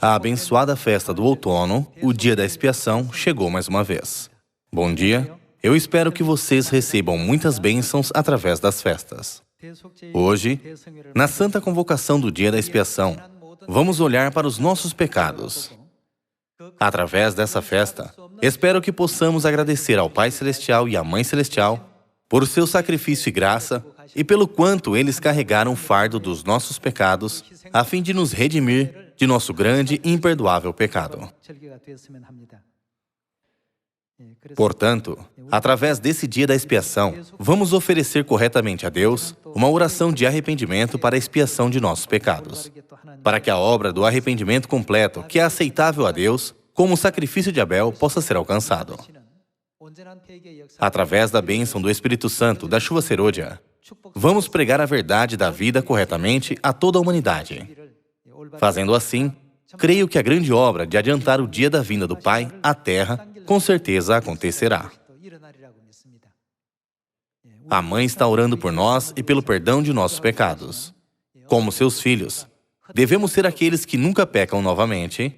A abençoada festa do outono, o dia da expiação, chegou mais uma vez. Bom dia. Eu espero que vocês recebam muitas bênçãos através das festas. Hoje, na Santa Convocação do dia da expiação, vamos olhar para os nossos pecados. Através dessa festa, espero que possamos agradecer ao Pai Celestial e à Mãe Celestial por seu sacrifício e graça e pelo quanto eles carregaram o fardo dos nossos pecados a fim de nos redimir de nosso grande e imperdoável pecado. Portanto, através desse dia da expiação, vamos oferecer corretamente a Deus uma oração de arrependimento para a expiação de nossos pecados, para que a obra do arrependimento completo, que é aceitável a Deus, como o sacrifício de Abel, possa ser alcançado. Através da bênção do Espírito Santo, da chuva serôdia, vamos pregar a verdade da vida corretamente a toda a humanidade. Fazendo assim, creio que a grande obra de adiantar o dia da vinda do Pai à Terra com certeza acontecerá. A Mãe está orando por nós e pelo perdão de nossos pecados. Como seus filhos, devemos ser aqueles que nunca pecam novamente,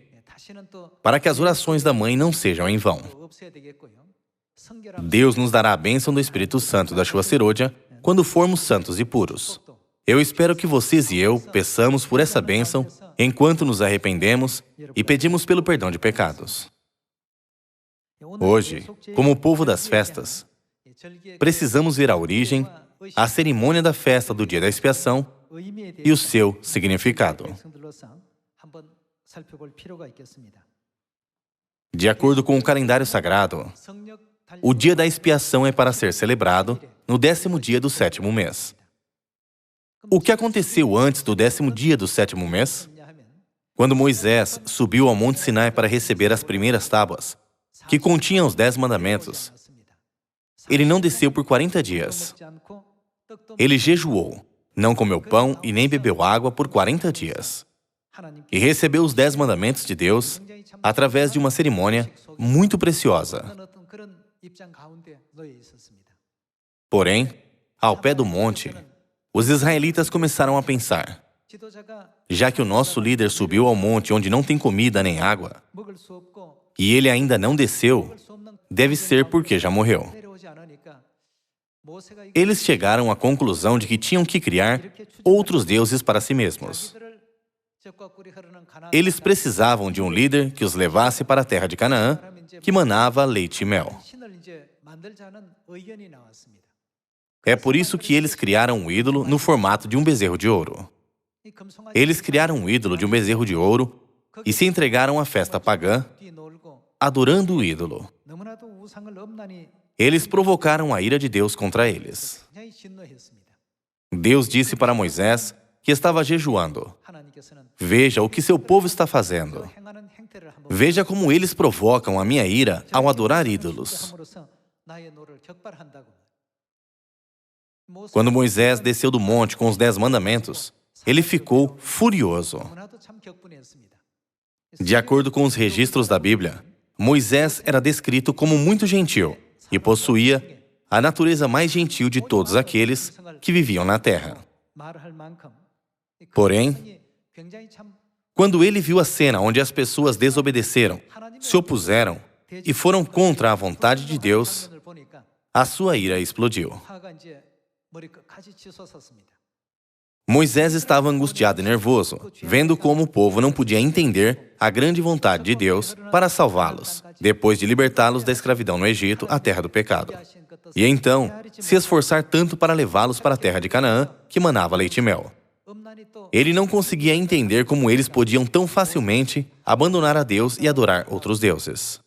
para que as orações da Mãe não sejam em vão. Deus nos dará a bênção do Espírito Santo da chuva serôdia quando formos santos e puros. Eu espero que vocês e eu peçamos por essa bênção enquanto nos arrependemos e pedimos pelo perdão de pecados. Hoje, como o povo das festas, precisamos ver a origem, a cerimônia da festa do dia da expiação e o seu significado. De acordo com o calendário sagrado, o dia da expiação é para ser celebrado no 10º dia do 7º mês. O que aconteceu antes do 10º dia do 7º mês? Quando Moisés subiu ao Monte Sinai para receber as primeiras tábuas, que continham os 10 mandamentos, ele não desceu por 40 dias. Ele jejuou, não comeu pão e nem bebeu água por 40 dias. E recebeu os 10 mandamentos de Deus através de uma cerimônia muito preciosa. Porém, ao pé do monte, os israelitas começaram a pensar: já que o nosso líder subiu ao monte onde não tem comida nem água, e ele ainda não desceu, deve ser porque já morreu. Eles chegaram à conclusão de que tinham que criar outros deuses para si mesmos. Eles precisavam de um líder que os levasse para a terra de Canaã, que manava leite e mel. É por isso que eles criaram um ídolo no formato de um bezerro de ouro. Eles criaram um ídolo de um bezerro de ouro e se entregaram à festa pagã, adorando o ídolo. Eles provocaram a ira de Deus contra eles. Deus disse para Moisés que estava jejuando: veja o que seu povo está fazendo. Veja como eles provocam a minha ira ao adorar ídolos. Quando Moisés desceu do monte com os 10 mandamentos, ele ficou furioso. De acordo com os registros da Bíblia, Moisés era descrito como muito gentil e possuía a natureza mais gentil de todos aqueles que viviam na terra. Porém, quando ele viu a cena onde as pessoas desobedeceram, se opuseram e foram contra a vontade de Deus, a sua ira explodiu. Moisés estava angustiado e nervoso, vendo como o povo não podia entender a grande vontade de Deus para salvá-los, depois de libertá-los da escravidão no Egito, a terra do pecado. E então, se esforçar tanto para levá-los para a terra de Canaã, que manava leite e mel. Ele não conseguia entender como eles podiam tão facilmente abandonar a Deus e adorar outros deuses.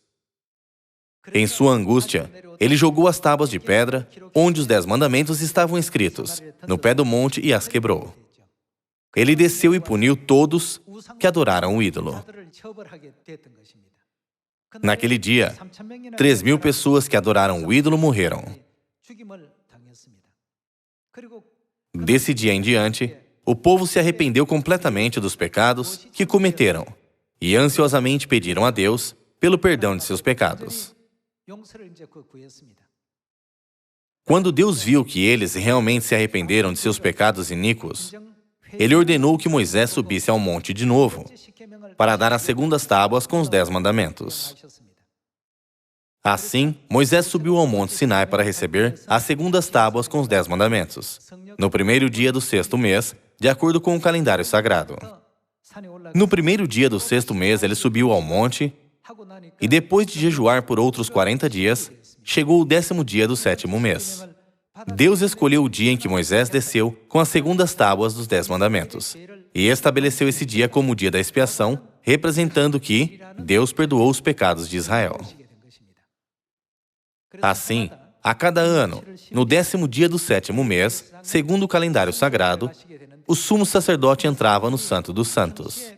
Em sua angústia, ele jogou as tábuas de pedra, onde os 10 mandamentos estavam escritos, no pé do monte e as quebrou. Ele desceu e puniu todos que adoraram o ídolo. Naquele dia, 3.000 pessoas que adoraram o ídolo morreram. Desse dia em diante, o povo se arrependeu completamente dos pecados que cometeram e ansiosamente pediram a Deus pelo perdão de seus pecados. Quando Deus viu que eles realmente se arrependeram de seus pecados iníquos, ele ordenou que Moisés subisse ao monte de novo, para dar as segundas tábuas com os 10 mandamentos. Assim, Moisés subiu ao monte Sinai para receber as segundas tábuas com os 10 mandamentos, no primeiro dia do 6º mês, de acordo com o calendário sagrado. No primeiro dia do 6º mês, ele subiu ao monte, e depois de jejuar por outros 40 dias, chegou o 10º dia do 7º mês. Deus escolheu o dia em que Moisés desceu com as segundas tábuas dos 10 mandamentos, e estabeleceu esse dia como o dia da expiação, representando que Deus perdoou os pecados de Israel. Assim, a cada ano, no 10º dia do 7º mês, segundo o calendário sagrado, o sumo sacerdote entrava no Santo dos Santos.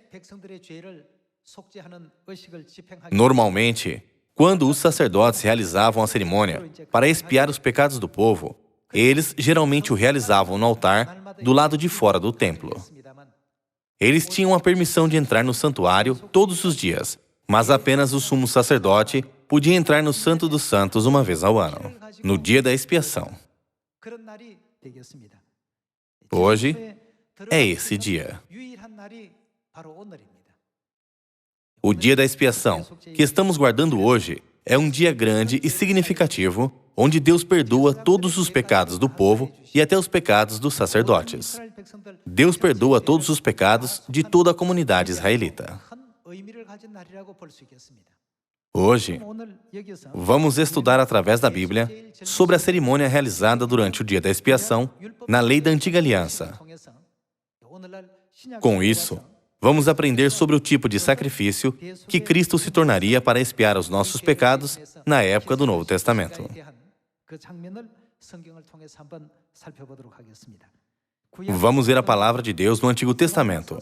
Normalmente, quando os sacerdotes realizavam a cerimônia para expiar os pecados do povo, eles geralmente o realizavam no altar do lado de fora do templo. Eles tinham a permissão de entrar no santuário todos os dias, mas apenas o sumo sacerdote podia entrar no Santo dos Santos uma vez ao ano, no dia da expiação. Hoje é esse dia. O dia da expiação, que estamos guardando hoje, é um dia grande e significativo, onde Deus perdoa todos os pecados do povo e até os pecados dos sacerdotes. Deus perdoa todos os pecados de toda a comunidade israelita. Hoje, vamos estudar através da Bíblia sobre a cerimônia realizada durante o dia da expiação na lei da Antiga Aliança. Com isso, vamos aprender sobre o tipo de sacrifício que Cristo se tornaria para expiar os nossos pecados na época do Novo Testamento. Vamos ver a palavra de Deus no Antigo Testamento.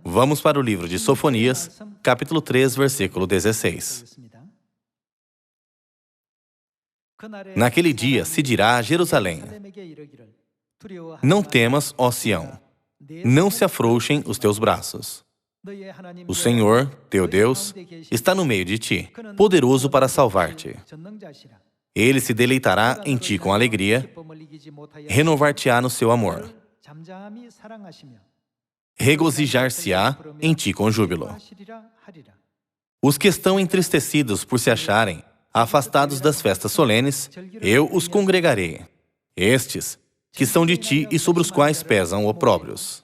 Vamos para o livro de Sofonias, capítulo 3, versículo 16. Naquele dia se dirá a Jerusalém: não temas, ó Sião, não se afrouxem os teus braços. O Senhor, teu Deus, está no meio de ti, poderoso para salvar-te. Ele se deleitará em ti com alegria, renovar-te-á no seu amor. Regozijar-se-á em ti com júbilo. Os que estão entristecidos por se acharem afastados das festas solenes, eu os congregarei. Estes, que são de ti e sobre os quais pesam opróbrios.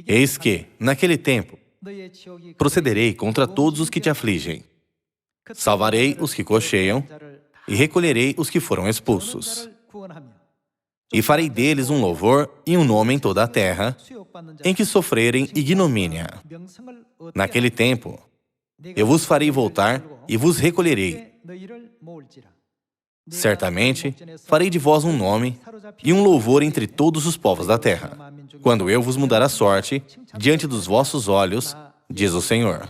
Eis que, naquele tempo, procederei contra todos os que te afligem. Salvarei os que cocheiam e recolherei os que foram expulsos. E farei deles um louvor e um nome em toda a terra, em que sofrerem ignomínia. Naquele tempo, eu vos farei voltar e vos recolherei. Certamente, farei de vós um nome e um louvor entre todos os povos da terra, quando eu vos mudar a sorte diante dos vossos olhos, diz o Senhor.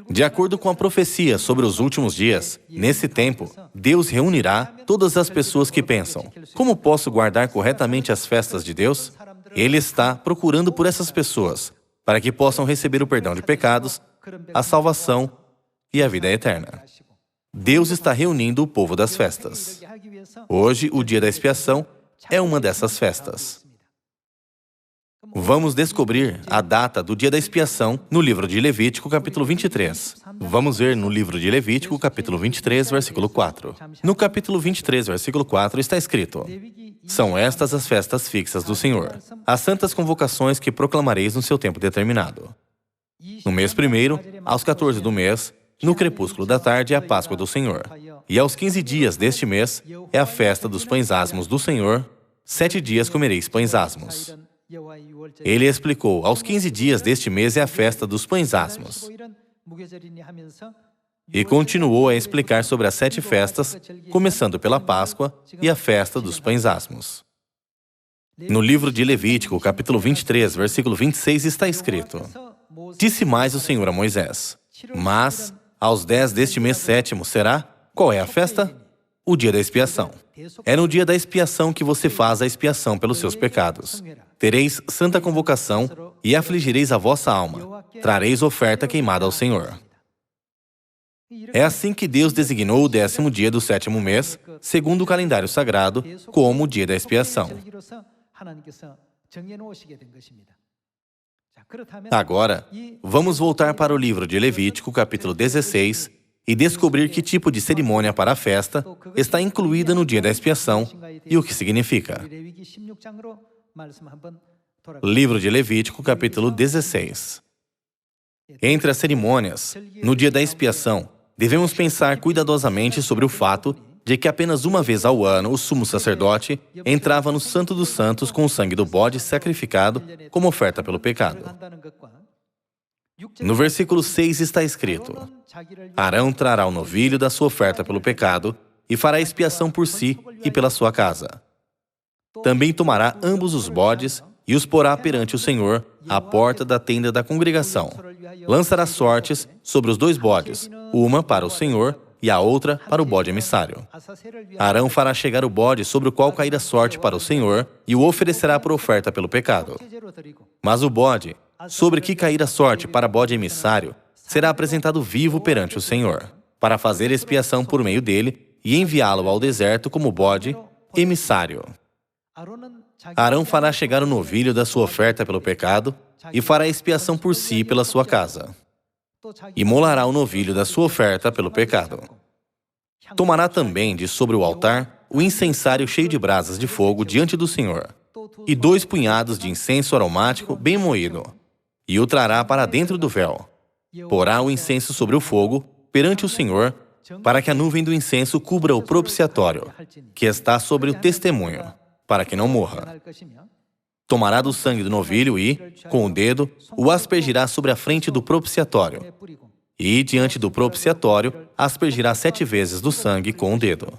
De acordo com a profecia sobre os últimos dias, nesse tempo, Deus reunirá todas as pessoas que pensam: como posso guardar corretamente as festas de Deus? Ele está procurando por essas pessoas, para que possam receber o perdão de pecados, a salvação e a vida eterna. Deus está reunindo o povo das festas. Hoje, o dia da expiação é uma dessas festas. Vamos descobrir a data do dia da expiação no livro de Levítico, capítulo 23. Vamos ver no livro de Levítico, capítulo 23, versículo 4. No capítulo 23, versículo 4, está escrito: são estas as festas fixas do Senhor, as santas convocações que proclamareis no seu tempo determinado. No mês primeiro, aos 14 do mês, no crepúsculo da tarde é a Páscoa do Senhor. E aos 15 dias deste mês é a festa dos pães asmos do Senhor. 7 dias comereis pães asmos. Ele explicou: aos 15 dias deste mês é a festa dos pães asmos. E continuou a explicar sobre as 7 festas, começando pela Páscoa e a festa dos pães asmos. No livro de Levítico, capítulo 23, versículo 26, está escrito: disse mais o Senhor a Moisés: mas aos 10 deste mês 7º será? Qual é a festa? O dia da expiação. É no dia da expiação que você faz a expiação pelos seus pecados. Tereis santa convocação e afligireis a vossa alma. Trareis oferta queimada ao Senhor. É assim que Deus designou o 10º dia do 7º mês, segundo o calendário sagrado, como o dia da expiação. Agora, vamos voltar para o livro de Levítico, capítulo 16, e descobrir que tipo de cerimônia para a festa está incluída no dia da expiação e o que significa. Livro de Levítico, capítulo 16. Entre as cerimônias, no dia da expiação, devemos pensar cuidadosamente sobre o fato de que apenas uma vez ao ano o sumo sacerdote entrava no Santo dos Santos com o sangue do bode sacrificado como oferta pelo pecado. No versículo 6 está escrito: Arão trará o novilho da sua oferta pelo pecado e fará expiação por si e pela sua casa. Também tomará ambos os bodes e os porá perante o Senhor à porta da tenda da congregação. Lançará sortes sobre os 2 bodes, uma para o Senhor e a outra para o bode emissário. Arão fará chegar o bode sobre o qual cair a sorte para o Senhor e o oferecerá por oferta pelo pecado. Mas o bode, sobre que cair a sorte para bode emissário, será apresentado vivo perante o Senhor, para fazer expiação por meio dele e enviá-lo ao deserto como bode emissário. Arão fará chegar o novilho da sua oferta pelo pecado e fará expiação por si e pela sua casa. Imolará o novilho da sua oferta pelo pecado. Tomará também de sobre o altar o incensário cheio de brasas de fogo diante do Senhor, e 2 punhados de incenso aromático bem moído, e o trará para dentro do véu. Porá o incenso sobre o fogo, perante o Senhor, para que a nuvem do incenso cubra o propiciatório, que está sobre o testemunho, para que não morra. Tomará do sangue do novilho e, com o dedo, o aspergirá sobre a frente do propiciatório. E, diante do propiciatório, aspergirá 7 vezes do sangue com o dedo.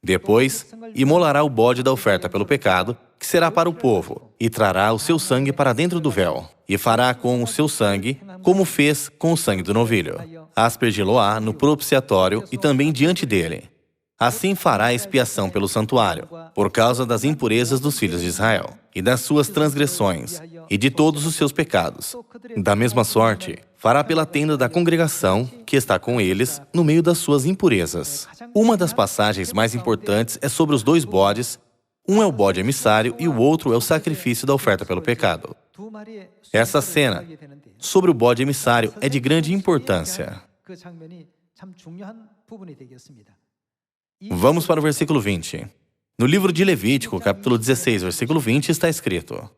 Depois, imolará o bode da oferta pelo pecado, que será para o povo, e trará o seu sangue para dentro do véu, e fará com o seu sangue, como fez com o sangue do novilho. Aspergi-lo-á no propiciatório e também diante dele. Assim fará a expiação pelo santuário, por causa das impurezas dos filhos de Israel, e das suas transgressões, e de todos os seus pecados. Da mesma sorte, fará pela tenda da congregação, que está com eles, no meio das suas impurezas. Uma das passagens mais importantes é sobre os 2 bodes. Um é o bode emissário e o outro é o sacrifício da oferta pelo pecado. Essa cena sobre o bode emissário é de grande importância. Vamos para o versículo 20. No livro de Levítico, capítulo 16, versículo 20, está escrito: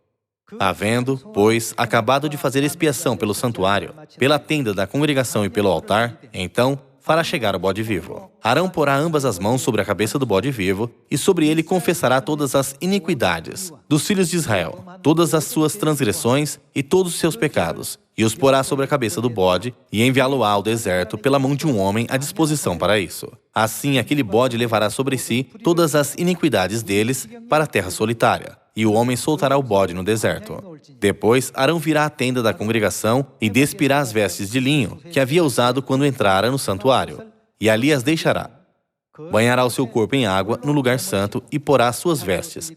Havendo, pois, acabado de fazer expiação pelo santuário, pela tenda da congregação e pelo altar, então fará chegar o bode vivo. Arão porá ambas as mãos sobre a cabeça do bode vivo, e sobre ele confessará todas as iniquidades dos filhos de Israel, todas as suas transgressões e todos os seus pecados, e os porá sobre a cabeça do bode, e enviá-lo-á ao deserto pela mão de um homem à disposição para isso. Assim, aquele bode levará sobre si todas as iniquidades deles para a terra solitária, e o homem soltará o bode no deserto. Depois, Arão virá à tenda da congregação e despirá as vestes de linho que havia usado quando entrara no santuário, e ali as deixará. Banhará o seu corpo em água no lugar santo e porá as suas vestes.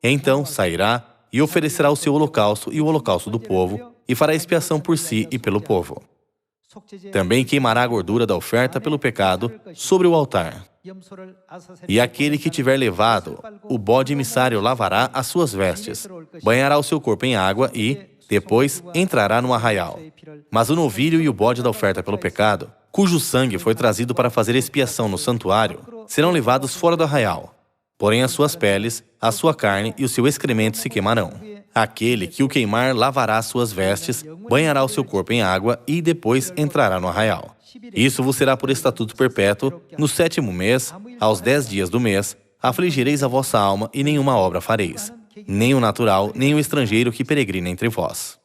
Então sairá e oferecerá o seu holocausto e o holocausto do povo, e fará expiação por si e pelo povo. Também queimará a gordura da oferta pelo pecado sobre o altar. E aquele que tiver levado o bode emissário lavará as suas vestes, banhará o seu corpo em água e, depois, entrará no arraial. Mas o novilho e o bode da oferta pelo pecado, cujo sangue foi trazido para fazer expiação no santuário, serão levados fora do arraial. Porém as suas peles, a sua carne e o seu excremento se queimarão. Aquele que o queimar lavará as suas vestes, banhará o seu corpo em água e depois entrará no arraial. Isso vos será por estatuto perpétuo. No 7º mês, aos 10 dias do mês, afligireis a vossa alma e nenhuma obra fareis, nem o natural, nem o estrangeiro que peregrina entre vós.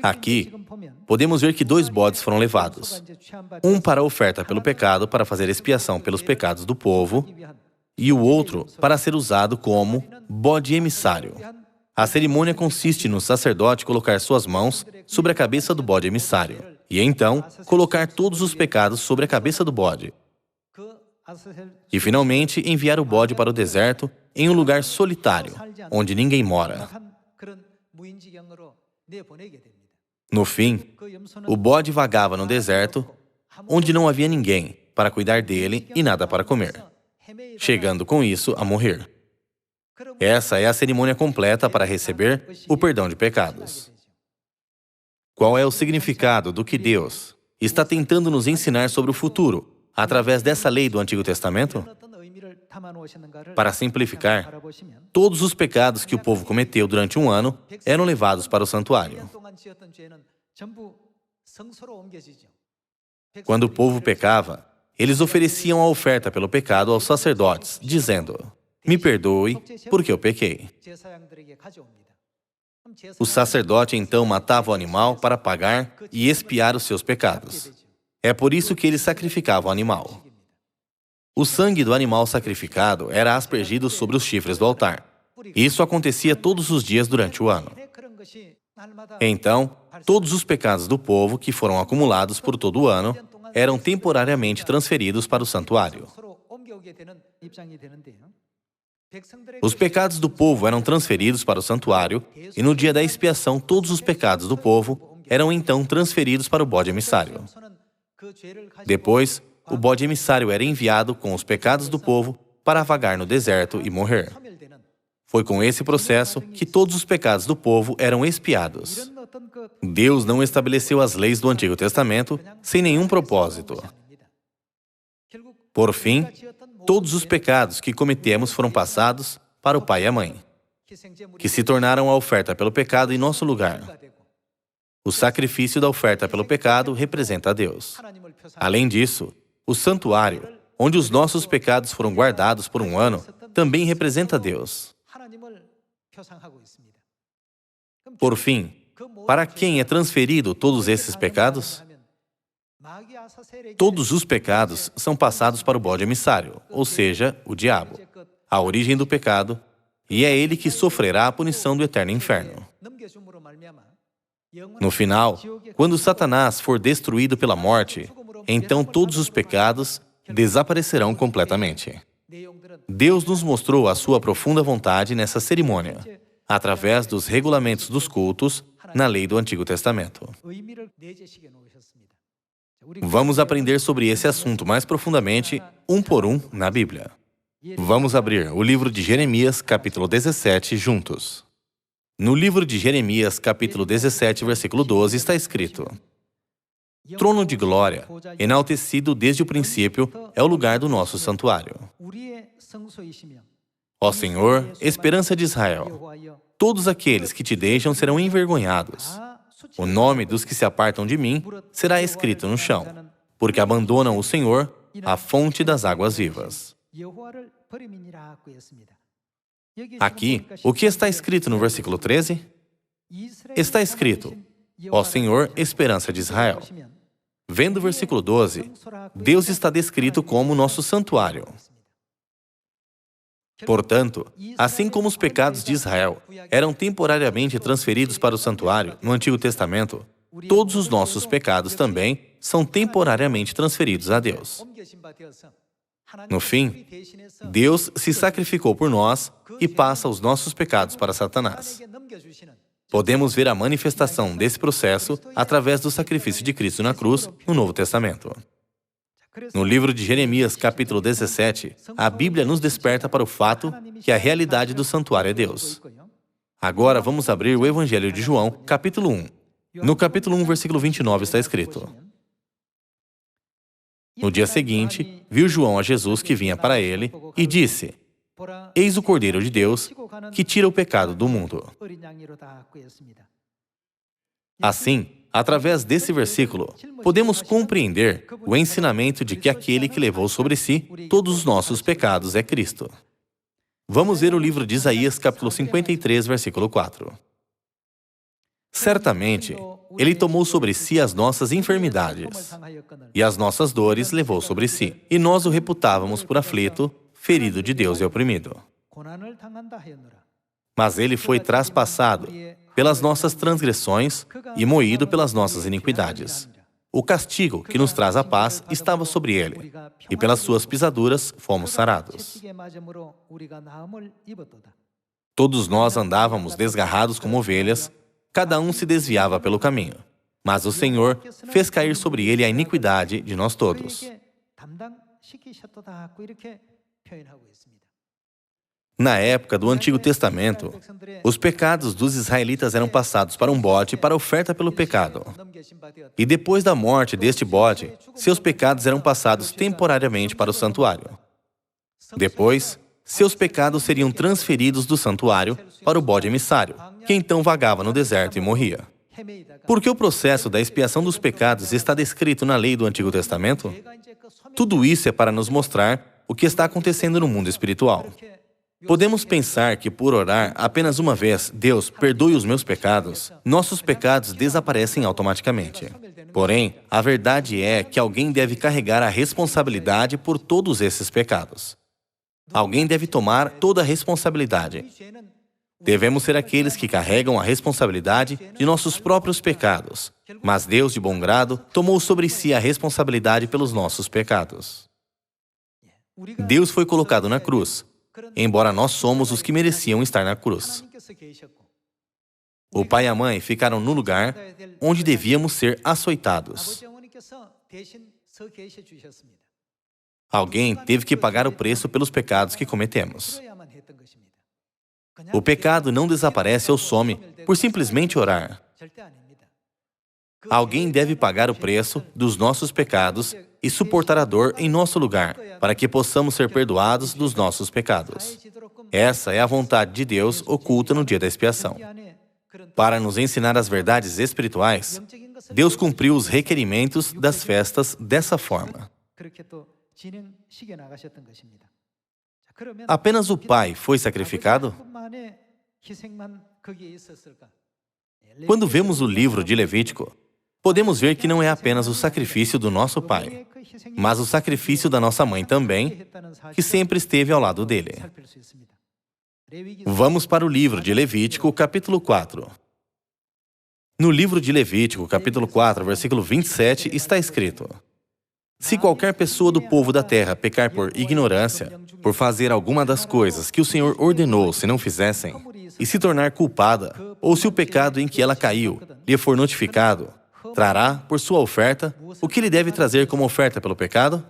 Aqui, podemos ver que 2 bodes foram levados. Um para a oferta pelo pecado, para fazer expiação pelos pecados do povo, e o outro para ser usado como bode emissário. A cerimônia consiste no sacerdote colocar suas mãos sobre a cabeça do bode emissário, e então colocar todos os pecados sobre a cabeça do bode. E finalmente enviar o bode para o deserto em um lugar solitário, onde ninguém mora. No fim, o bode vagava no deserto, onde não havia ninguém para cuidar dele e nada para comer, chegando com isso a morrer. Essa é a cerimônia completa para receber o perdão de pecados. Qual é o significado do que Deus está tentando nos ensinar sobre o futuro através dessa lei do Antigo Testamento? Para simplificar, todos os pecados que o povo cometeu durante um ano eram levados para o santuário. Quando o povo pecava, eles ofereciam a oferta pelo pecado aos sacerdotes, dizendo: "Me perdoe, porque eu pequei." O sacerdote então matava o animal para pagar e expiar os seus pecados. É por isso que ele sacrificava o animal. O sangue do animal sacrificado era aspergido sobre os chifres do altar. Isso acontecia todos os dias durante o ano. Então, todos os pecados do povo que foram acumulados por todo o ano eram temporariamente transferidos para o santuário. Os pecados do povo eram transferidos para o santuário e no dia da expiação todos os pecados do povo eram então transferidos para o bode emissário. Depois, o bode emissário era enviado com os pecados do povo para vagar no deserto e morrer. Foi com esse processo que todos os pecados do povo eram expiados. Deus não estabeleceu as leis do Antigo Testamento sem nenhum propósito. Por fim, todos os pecados que cometemos foram passados para o pai e a mãe, que se tornaram a oferta pelo pecado em nosso lugar. O sacrifício da oferta pelo pecado representa a Deus. Além disso, o santuário, onde os nossos pecados foram guardados por um ano, também representa Deus. Por fim, para quem é transferido todos esses pecados? Todos os pecados são passados para o bode emissário, ou seja, o diabo, a origem do pecado, e é ele que sofrerá a punição do eterno inferno. No final, quando Satanás for destruído pela morte, então todos os pecados desaparecerão completamente. Deus nos mostrou a sua profunda vontade nessa cerimônia, através dos regulamentos dos cultos na lei do Antigo Testamento. Vamos aprender sobre esse assunto mais profundamente, um por um, na Bíblia. Vamos abrir o livro de Jeremias, capítulo 17, juntos. No livro de Jeremias, capítulo 17, versículo 12, está escrito: "Trono de glória, enaltecido desde o princípio, é o lugar do nosso santuário. Ó Senhor, esperança de Israel, todos aqueles que te deixam serão envergonhados. O nome dos que se apartam de mim será escrito no chão, porque abandonam o Senhor, a fonte das águas vivas." Aqui, o que está escrito no versículo 13? Está escrito: "Ó Senhor, esperança de Israel." Vendo o versículo 12, Deus está descrito como nosso santuário. Portanto, assim como os pecados de Israel eram temporariamente transferidos para o santuário no Antigo Testamento, todos os nossos pecados também são temporariamente transferidos a Deus. No fim, Deus se sacrificou por nós e passa os nossos pecados para Satanás. Podemos ver a manifestação desse processo através do sacrifício de Cristo na cruz no Novo Testamento. No livro de Jeremias, capítulo 17, a Bíblia nos desperta para o fato que a realidade do santuário é Deus. Agora vamos abrir o Evangelho de João, capítulo 1. No capítulo 1, versículo 29 está escrito: "No dia seguinte, viu João a Jesus que vinha para ele e disse: Eis o Cordeiro de Deus, que tira o pecado do mundo." Assim, através desse versículo, podemos compreender o ensinamento de que aquele que levou sobre si todos os nossos pecados é Cristo. Vamos ver o livro de Isaías, capítulo 53, versículo 4. "Certamente, Ele tomou sobre si as nossas enfermidades, e as nossas dores levou sobre si, e nós o reputávamos por aflito, ferido de Deus e oprimido. Mas Ele foi traspassado pelas nossas transgressões e moído pelas nossas iniquidades. O castigo que nos traz a paz estava sobre Ele, e pelas suas pisaduras fomos sarados. Todos nós andávamos desgarrados como ovelhas, cada um se desviava pelo caminho, mas o Senhor fez cair sobre Ele a iniquidade de nós todos." Na época do Antigo Testamento, os pecados dos israelitas eram passados para um bode para oferta pelo pecado. E depois da morte deste bode, seus pecados eram passados temporariamente para o santuário. Depois, seus pecados seriam transferidos do santuário para o bode emissário, que então vagava no deserto e morria. Porque o processo da expiação dos pecados está descrito na lei do Antigo Testamento? Tudo isso é para nos mostrar o que está acontecendo no mundo espiritual. Podemos pensar que por orar apenas uma vez, Deus, perdoe os meus pecados, nossos pecados desaparecem automaticamente. Porém, a verdade é que alguém deve carregar a responsabilidade por todos esses pecados. Alguém deve tomar toda a responsabilidade. Devemos ser aqueles que carregam a responsabilidade de nossos próprios pecados. Mas Deus, de bom grado, tomou sobre si a responsabilidade pelos nossos pecados. Deus foi colocado na cruz, embora nós somos os que mereciam estar na cruz. O pai e a mãe ficaram no lugar onde devíamos ser açoitados. Alguém teve que pagar o preço pelos pecados que cometemos. O pecado não desaparece ou some por simplesmente orar. Alguém deve pagar o preço dos nossos pecados e suportar a dor em nosso lugar, para que possamos ser perdoados dos nossos pecados. Essa é a vontade de Deus oculta no dia da expiação. Para nos ensinar as verdades espirituais, Deus cumpriu os requerimentos das festas dessa forma. Apenas o pai foi sacrificado? Quando vemos o livro de Levítico, podemos ver que não é apenas o sacrifício do nosso pai, mas o sacrifício da nossa mãe também, que sempre esteve ao lado dele. Vamos para o livro de Levítico, capítulo 4. No livro de Levítico, capítulo 4, versículo 27, está escrito: Se qualquer pessoa do povo da terra pecar por ignorância, por fazer alguma das coisas que o Senhor ordenou se não fizessem, e se tornar culpada, ou se o pecado em que ela caiu lhe for notificado, trará, por sua oferta, o que ele deve trazer como oferta pelo pecado?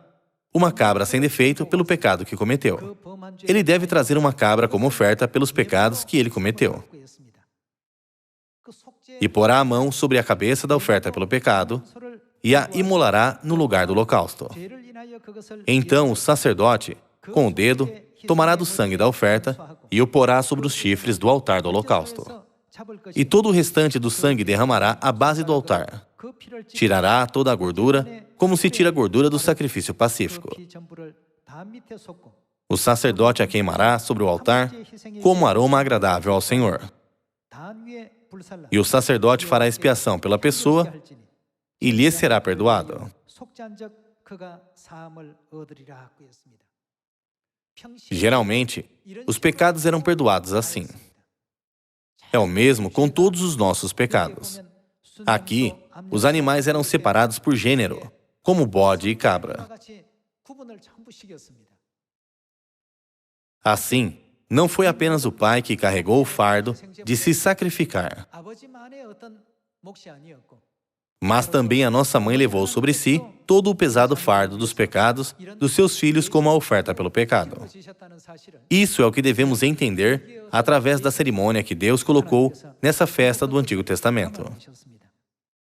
Uma cabra sem defeito pelo pecado que cometeu. Ele deve trazer uma cabra como oferta pelos pecados que ele cometeu. E porá a mão sobre a cabeça da oferta pelo pecado, e a imolará no lugar do holocausto. Então o sacerdote, com o dedo, tomará do sangue da oferta e o porá sobre os chifres do altar do holocausto. E todo o restante do sangue derramará à base do altar. Tirará toda a gordura, como se tira a gordura do sacrifício pacífico. O sacerdote a queimará sobre o altar como aroma agradável ao Senhor. E o sacerdote fará expiação pela pessoa e lhe será perdoado. Geralmente, os pecados eram perdoados assim. É o mesmo com todos os nossos pecados. Aqui, os animais eram separados por gênero, como bode e cabra. Assim, não foi apenas o pai que carregou o fardo de se sacrificar, mas também a nossa mãe levou sobre si todo o pesado fardo dos pecados dos seus filhos como a oferta pelo pecado. Isso é o que devemos entender através da cerimônia que Deus colocou nessa festa do Antigo Testamento.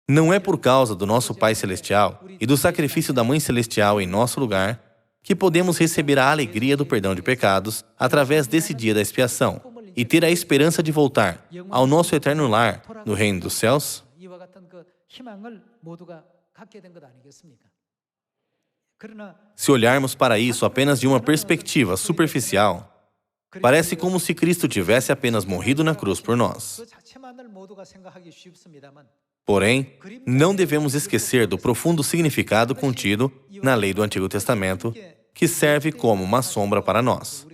Não é por causa do nosso Pai Celestial e do sacrifício da Mãe Celestial em nosso lugar que podemos receber a alegria do perdão de pecados através desse dia da expiação e ter a esperança de voltar ao nosso eterno lar no reino dos céus? Se olharmos para isso apenas de uma perspectiva superficial, parece como se Cristo tivesse apenas morrido na cruz por nós. Porém, não devemos esquecer do profundo significado contido na lei do Antigo Testamento, que serve como uma sombra para nós.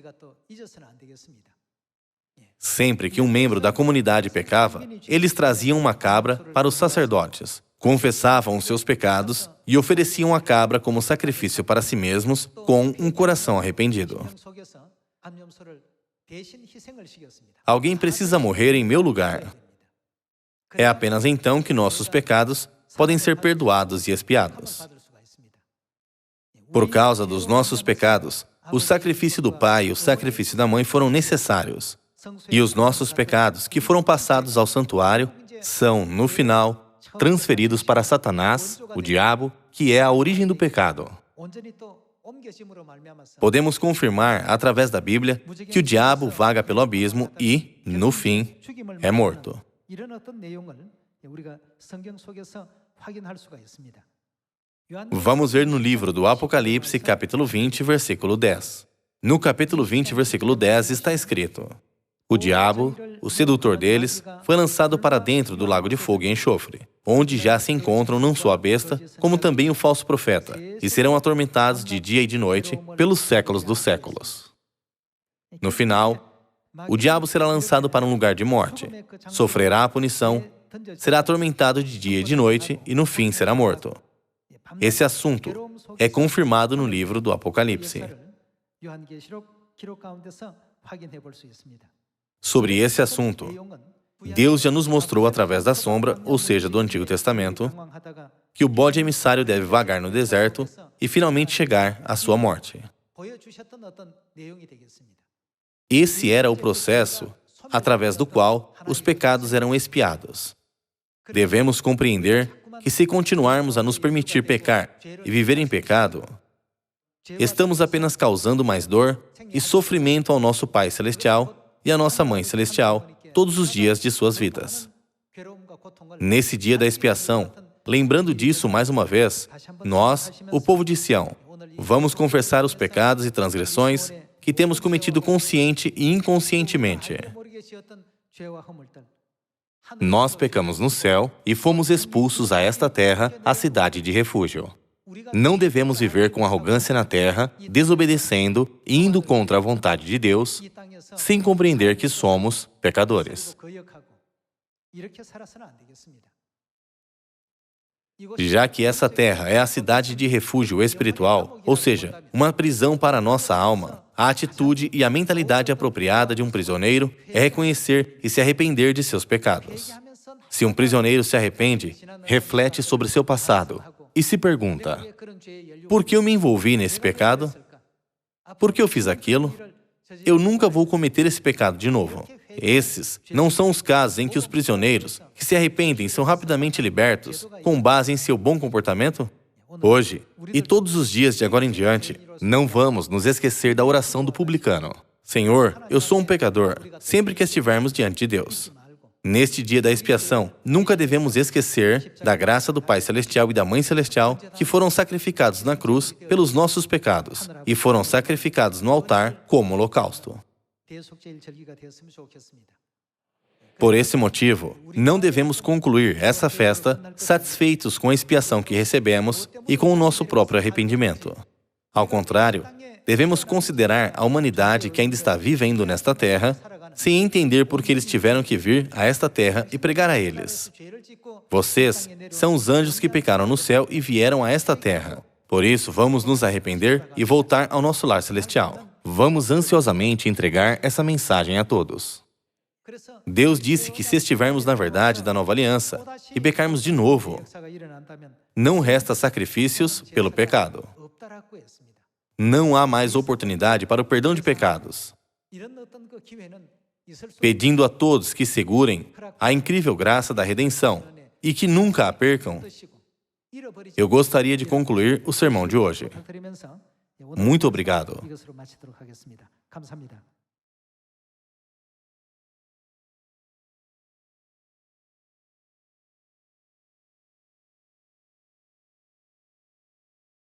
Sempre que um membro da comunidade pecava, eles traziam uma cabra para os sacerdotes, confessavam os seus pecados e ofereciam a cabra como sacrifício para si mesmos com um coração arrependido. Alguém precisa morrer em meu lugar. É apenas então que nossos pecados podem ser perdoados e expiados. Por causa dos nossos pecados, O sacrifício do pai e o sacrifício da mãe foram necessários. E os nossos pecados, que foram passados ao santuário, são, no final, transferidos para Satanás, o diabo, que é a origem do pecado. Podemos confirmar, através da Bíblia, que o diabo vaga pelo abismo e, no fim, é morto. Vamos ver no livro do Apocalipse, capítulo 20, versículo 10. No capítulo 20, versículo 10, está escrito: o diabo, o sedutor deles, foi lançado para dentro do lago de fogo e enxofre, onde já se encontram não só a besta, como também o falso profeta, e serão atormentados de dia e de noite pelos séculos dos séculos. No final, o diabo será lançado para um lugar de morte, sofrerá a punição, será atormentado de dia e de noite e no fim será morto. Esse assunto é confirmado no livro do Apocalipse. Sobre esse assunto, Deus já nos mostrou através da sombra, ou seja, do Antigo Testamento, que o bode emissário deve vagar no deserto e finalmente chegar à sua morte. Esse era o processo através do qual os pecados eram expiados. Devemos compreender que se continuarmos a nos permitir pecar e viver em pecado, estamos apenas causando mais dor e sofrimento ao nosso Pai Celestial e à nossa Mãe Celestial todos os dias de suas vidas. Nesse dia da expiação, lembrando disso mais uma vez, nós, o povo de Sião, vamos confessar os pecados e transgressões que temos cometido consciente e inconscientemente. Nós pecamos no céu e fomos expulsos a esta terra, a cidade de refúgio. Não devemos viver com arrogância na terra, desobedecendo e indo contra a vontade de Deus, sem compreender que somos pecadores. Já que essa terra é a cidade de refúgio espiritual, ou seja, uma prisão para a nossa alma, a atitude e a mentalidade apropriada de um prisioneiro é reconhecer e se arrepender de seus pecados. Se um prisioneiro se arrepende, reflete sobre seu passado e se pergunta: por que eu me envolvi nesse pecado? Por que eu fiz aquilo? Eu nunca vou cometer esse pecado de novo. Esses não são os casos em que os prisioneiros que se arrependem são rapidamente libertos com base em seu bom comportamento? Hoje, e todos os dias de agora em diante, não vamos nos esquecer da oração do publicano. Senhor, eu sou um pecador, sempre que estivermos diante de Deus. Neste dia da expiação, nunca devemos esquecer da graça do Pai Celestial e da Mãe Celestial que foram sacrificados na cruz pelos nossos pecados e foram sacrificados no altar como holocausto. Por esse motivo, não devemos concluir essa festa satisfeitos com a expiação que recebemos e com o nosso próprio arrependimento. Ao contrário, devemos considerar a humanidade que ainda está vivendo nesta terra, sem entender por que eles tiveram que vir a esta terra e pregar a eles. Vocês são os anjos que pecaram no céu e vieram a esta terra. Por isso, vamos nos arrepender e voltar ao nosso lar celestial. Vamos ansiosamente entregar essa mensagem a todos. Deus disse que se estivermos na verdade da nova aliança e pecarmos de novo, não resta sacrifícios pelo pecado. Não há mais oportunidade para o perdão de pecados. Pedindo a todos que segurem a incrível graça da redenção e que nunca a percam, eu gostaria de concluir o sermão de hoje. Muito obrigado.